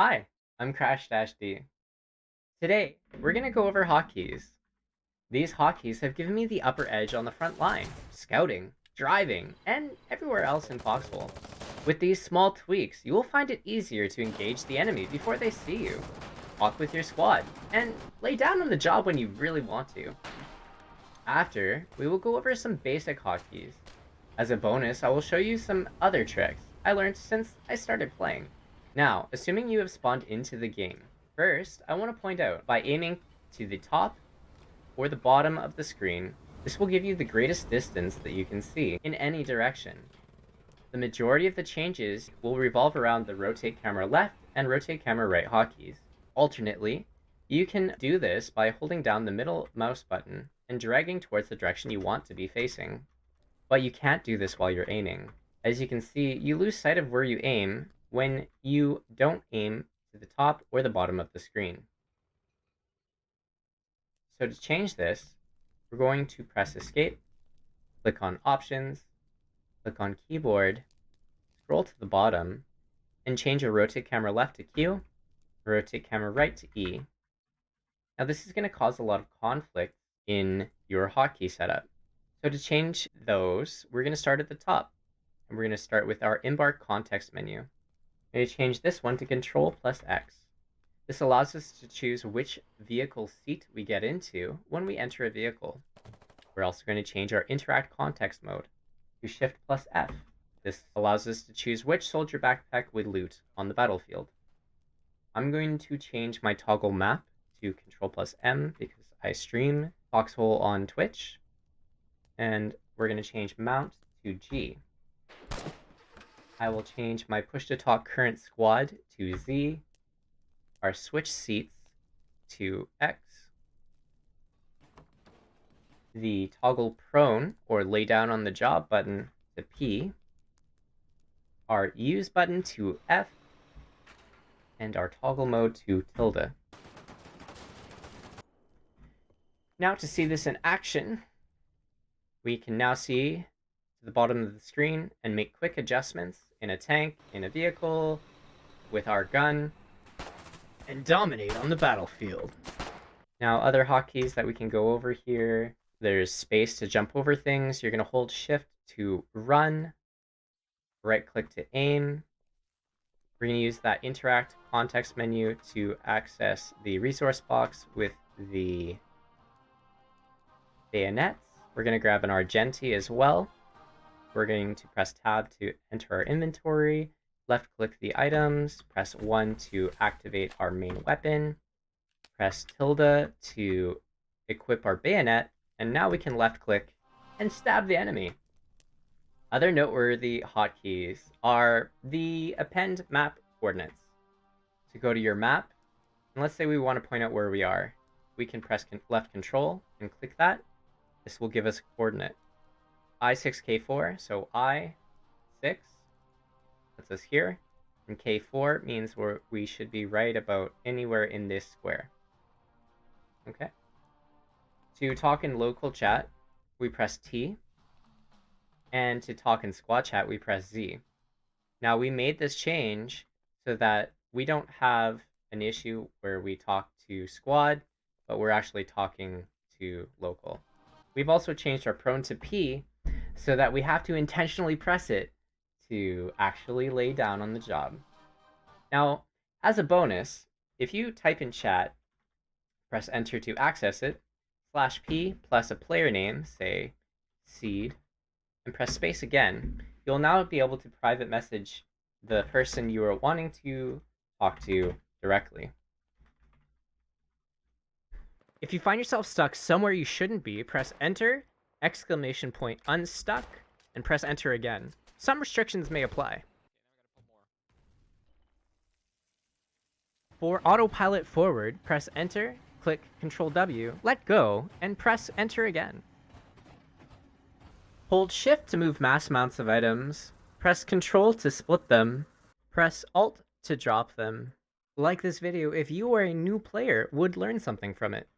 Hi, I'm Crash-D. Today, we're going to go over hotkeys. These hotkeys have given me the upper edge on the front line, scouting, driving, and everywhere else in Foxhole. With these small tweaks, you will find it easier to engage the enemy before they see you, talk with your squad, and lay down on the job when you really want to. After, we will go over some basic hotkeys. As a bonus, I will show you some other tricks I learned since I started playing. Now, assuming you have spawned into the game, first, I want to point out, by aiming to the top or the bottom of the screen, this will give you the greatest distance that you can see in any direction. The majority of the changes will revolve around the rotate camera left and rotate camera right hotkeys. Alternately, you can do this by holding down the middle mouse button and dragging towards the direction you want to be facing. But you can't do this while you're aiming. As you can see, you lose sight of where you aim when you don't aim to the top or the bottom of the screen. So to change this, we're going to press Escape, click on Options, click on Keyboard, scroll to the bottom, and change a rotate camera left to Q, rotate camera right to E. Now this is going to cause a lot of conflict in your hotkey setup. So to change those, we're going to start at the top, and we're going to start with our Embark context menu. I'm going to change this one to Control plus X. This allows us to choose which vehicle seat we get into when we enter a vehicle. We're also going to change our Interact context mode to Shift plus F. This allows us to choose which soldier backpack we loot on the battlefield. I'm going to change my toggle map to Control plus M because I stream Foxhole on Twitch. And we're going to change mount to G. I will change my push to talk current squad to Z, our switch seats to X, the toggle prone or lay down on the job button to P, our use button to F, and our toggle mode to tilde. Now to see this in action, we can now see to the bottom of the screen and make quick adjustments in a tank, in a vehicle, with our gun, and dominate on the battlefield. Now, other hotkeys that we can go over here, there's space to jump over things. You're going to hold shift to run, right click to aim. We're going to use that interact context menu to access the resource box with the bayonets. We're going to grab an Argenti as well. We're going to press tab to enter our inventory, left click the items, press 1 to activate our main weapon, press tilde to equip our bayonet, and now we can left click and stab the enemy. Other noteworthy hotkeys are the Append Map Coordinates. To go to your map, and let's say we want to point out where we are, we can press left control and click that. This will give us a coordinate. I6K4, so I6 puts us here, and K4 means we should be right about anywhere in this square. Okay. To talk in local chat, we press T, and to talk in squad chat, we press Z. Now we made this change so that we don't have an issue where we talk to squad, but we're actually talking to local. We've also changed our prone to P so that we have to intentionally press it to actually lay down on the job. Now, as a bonus, if you type in chat, press enter to access it, /P plus a player name, say Seed, and press space again, you'll now be able to private message the person you are wanting to talk to directly. If you find yourself stuck somewhere you shouldn't be, press enter, !unstuck, and press enter again. Some restrictions may apply. For autopilot forward, press enter, click Ctrl W, let go, and press enter again. Hold shift to move mass amounts of items, press Ctrl to split them, press Alt to drop them. Like this video if you are a new player would learn something from it.